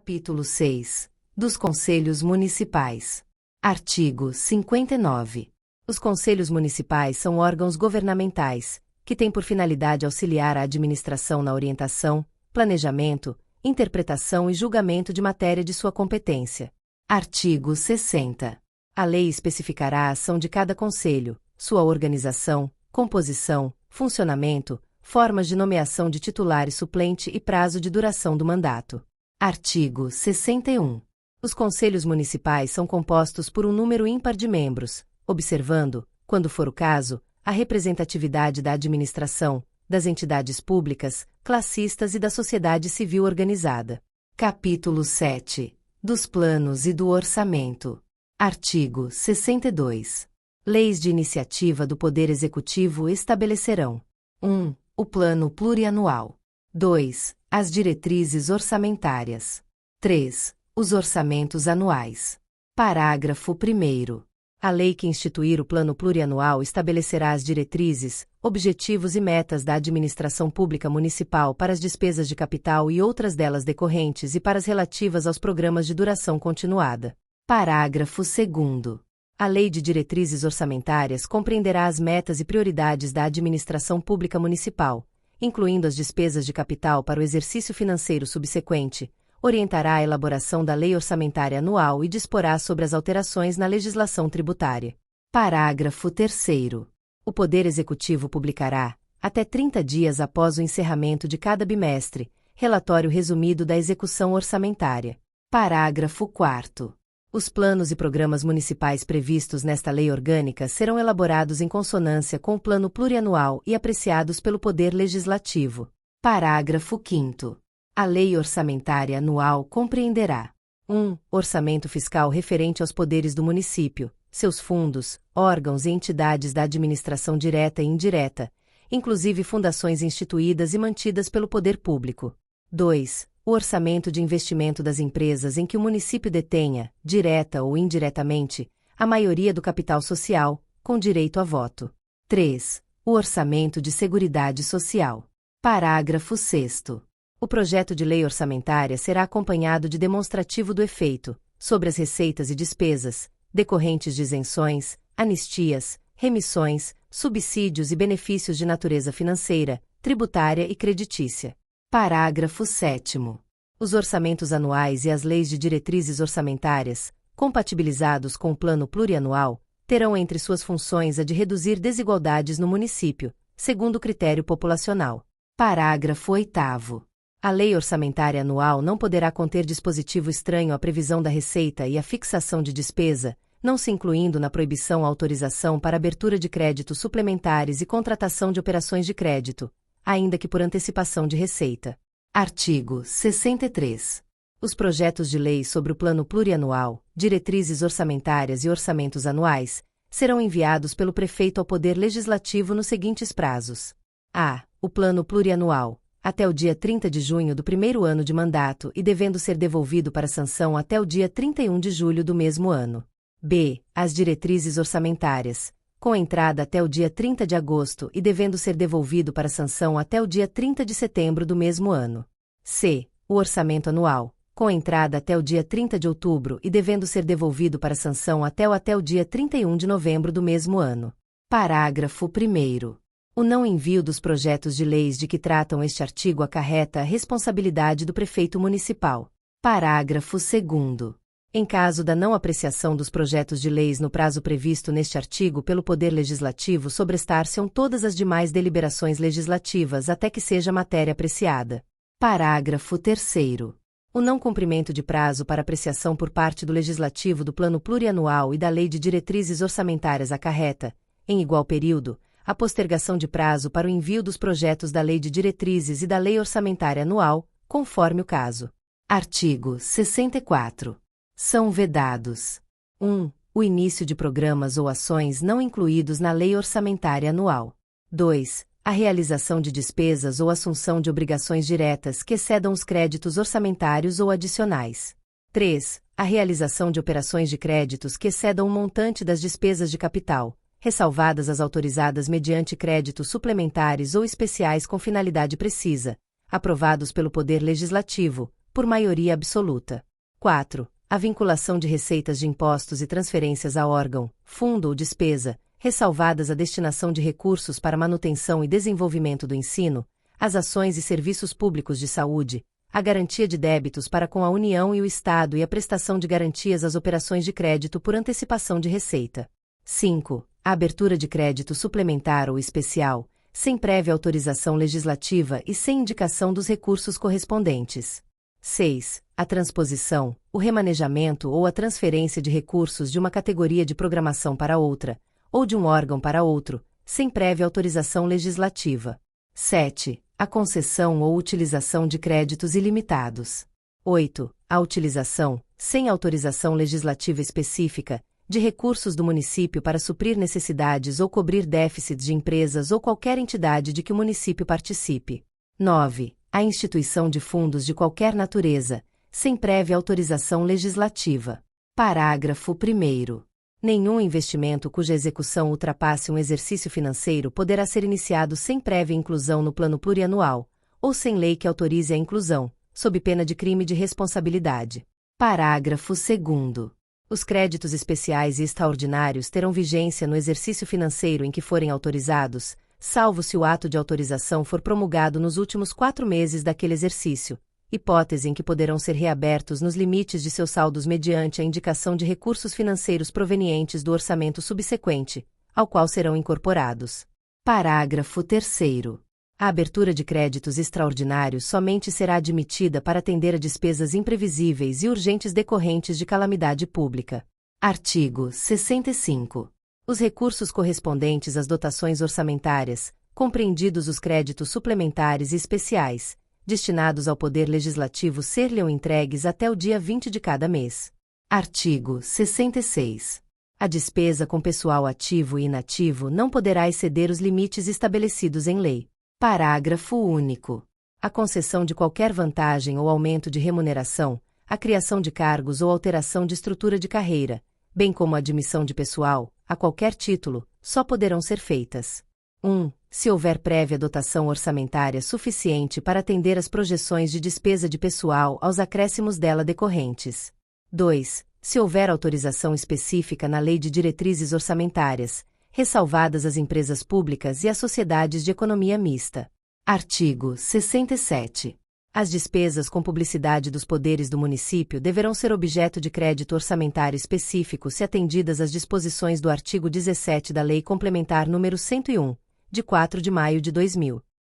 Capítulo 6. Dos Conselhos Municipais. Artigo 59. Os Conselhos Municipais são órgãos governamentais, que têm por finalidade auxiliar a administração na orientação, planejamento, interpretação e julgamento de matéria de sua competência. Artigo 60. A lei especificará a ação de cada conselho, sua organização, composição, funcionamento, formas de nomeação de titular e suplente e prazo de duração do mandato. Artigo 61. Os conselhos municipais são compostos por um número ímpar de membros, observando, quando for o caso, a representatividade da administração, das entidades públicas, classistas e da sociedade civil organizada. Capítulo 7. Dos planos e do orçamento. Artigo 62. Leis de iniciativa do Poder Executivo estabelecerão: 1. O Plano Plurianual. 2. As diretrizes orçamentárias. 3. Os orçamentos anuais. Parágrafo 1º. A lei que instituir o Plano Plurianual estabelecerá as diretrizes, objetivos e metas da administração pública municipal para as despesas de capital e outras delas decorrentes e para as relativas aos programas de duração continuada. Parágrafo 2º. A Lei de Diretrizes Orçamentárias compreenderá as metas e prioridades da administração pública municipal, incluindo as despesas de capital para o exercício financeiro subsequente, orientará a elaboração da Lei Orçamentária Anual e disporá sobre as alterações na legislação tributária. Parágrafo 3º. O Poder Executivo publicará, até 30 dias após o encerramento de cada bimestre, relatório resumido da execução orçamentária. Parágrafo 4º. Os planos e programas municipais previstos nesta lei orgânica serão elaborados em consonância com o Plano Plurianual e apreciados pelo Poder Legislativo. Parágrafo 5º. A Lei Orçamentária Anual compreenderá: 1. Orçamento fiscal referente aos poderes do município, seus fundos, órgãos e entidades da administração direta e indireta, inclusive fundações instituídas e mantidas pelo poder público. 2. O orçamento de investimento das empresas em que o município detenha, direta ou indiretamente, a maioria do capital social, com direito a voto. 3. O orçamento de Seguridade Social. Parágrafo 6º. O projeto de lei orçamentária será acompanhado de demonstrativo do efeito, sobre as receitas e despesas, decorrentes de isenções, anistias, remissões, subsídios e benefícios de natureza financeira, tributária e creditícia. Parágrafo 7º. Os orçamentos anuais e as leis de diretrizes orçamentárias, compatibilizados com o Plano Plurianual, terão entre suas funções a de reduzir desigualdades no município, segundo o critério populacional. Parágrafo 8º. A Lei Orçamentária Anual não poderá conter dispositivo estranho à previsão da receita e à fixação de despesa, não se incluindo na proibição a autorização para abertura de créditos suplementares e contratação de operações de crédito, ainda que por antecipação de receita. Artigo 63. Os projetos de lei sobre o Plano Plurianual, diretrizes orçamentárias e orçamentos anuais, serão enviados pelo prefeito ao Poder Legislativo nos seguintes prazos: a. O Plano Plurianual, até o dia 30 de junho do primeiro ano de mandato e devendo ser devolvido para sanção até o dia 31 de julho do mesmo ano. b. As diretrizes orçamentárias, com entrada até o dia 30 de agosto e devendo ser devolvido para sanção até o dia 30 de setembro do mesmo ano. c. O orçamento anual, com entrada até o dia 30 de outubro e devendo ser devolvido para sanção até o dia 31 de novembro do mesmo ano. Parágrafo 1º. O não envio dos projetos de leis de que tratam este artigo acarreta a responsabilidade do prefeito municipal. Parágrafo 2º. Em caso da não apreciação dos projetos de leis no prazo previsto neste artigo pelo Poder Legislativo, sobrestar-se-ão todas as demais deliberações legislativas até que seja matéria apreciada. Parágrafo 3º. O não cumprimento de prazo para apreciação por parte do Legislativo do Plano Plurianual e da Lei de Diretrizes Orçamentárias acarreta, em igual período, a postergação de prazo para o envio dos projetos da Lei de Diretrizes e da Lei Orçamentária Anual, conforme o caso. Artigo 64. São vedados: 1. O início de programas ou ações não incluídos na Lei Orçamentária Anual. 2. A realização de despesas ou assunção de obrigações diretas que excedam os créditos orçamentários ou adicionais. 3. A realização de operações de créditos que excedam o montante das despesas de capital, ressalvadas as autorizadas mediante créditos suplementares ou especiais com finalidade precisa, aprovados pelo Poder Legislativo, por maioria absoluta. 4. A vinculação de receitas de impostos e transferências a órgão, fundo ou despesa, ressalvadas a destinação de recursos para manutenção e desenvolvimento do ensino, as ações e serviços públicos de saúde, a garantia de débitos para com a União e o Estado e a prestação de garantias às operações de crédito por antecipação de receita. 5. A abertura de crédito suplementar ou especial, sem prévia autorização legislativa e sem indicação dos recursos correspondentes. 6. A transposição, o remanejamento ou a transferência de recursos de uma categoria de programação para outra, ou de um órgão para outro, sem prévia autorização legislativa. 7. A concessão ou utilização de créditos ilimitados. 8. A utilização, sem autorização legislativa específica, de recursos do município para suprir necessidades ou cobrir déficits de empresas ou qualquer entidade de que o município participe. 9. A instituição de fundos de qualquer natureza, sem prévia autorização legislativa. Parágrafo 1º. Nenhum investimento cuja execução ultrapasse um exercício financeiro poderá ser iniciado sem prévia inclusão no plano plurianual, ou sem lei que autorize a inclusão, sob pena de crime de responsabilidade. Parágrafo 2º. Os créditos especiais e extraordinários terão vigência no exercício financeiro em que forem autorizados, salvo se o ato de autorização for promulgado nos últimos 4 meses daquele exercício, hipótese em que poderão ser reabertos nos limites de seus saldos mediante a indicação de recursos financeiros provenientes do orçamento subsequente, ao qual serão incorporados. Parágrafo 3º. A abertura de créditos extraordinários somente será admitida para atender a despesas imprevisíveis e urgentes decorrentes de calamidade pública. Artigo 65. Os recursos correspondentes às dotações orçamentárias, compreendidos os créditos suplementares e especiais, destinados ao Poder Legislativo ser-lhe-ão entregues até o dia 20 de cada mês. Artigo 66. A despesa com pessoal ativo e inativo não poderá exceder os limites estabelecidos em lei. Parágrafo único. A concessão de qualquer vantagem ou aumento de remuneração, a criação de cargos ou alteração de estrutura de carreira, bem como a admissão de pessoal, a qualquer título, só poderão ser feitas. 1. Se houver prévia dotação orçamentária suficiente para atender às projeções de despesa de pessoal aos acréscimos dela decorrentes. 2. Se houver autorização específica na Lei de Diretrizes Orçamentárias, ressalvadas as empresas públicas e as sociedades de economia mista. Artigo 67. As despesas com publicidade dos poderes do município deverão ser objeto de crédito orçamentário específico se atendidas às disposições do artigo 17 da Lei Complementar nº 101, de 4 de maio de 2000.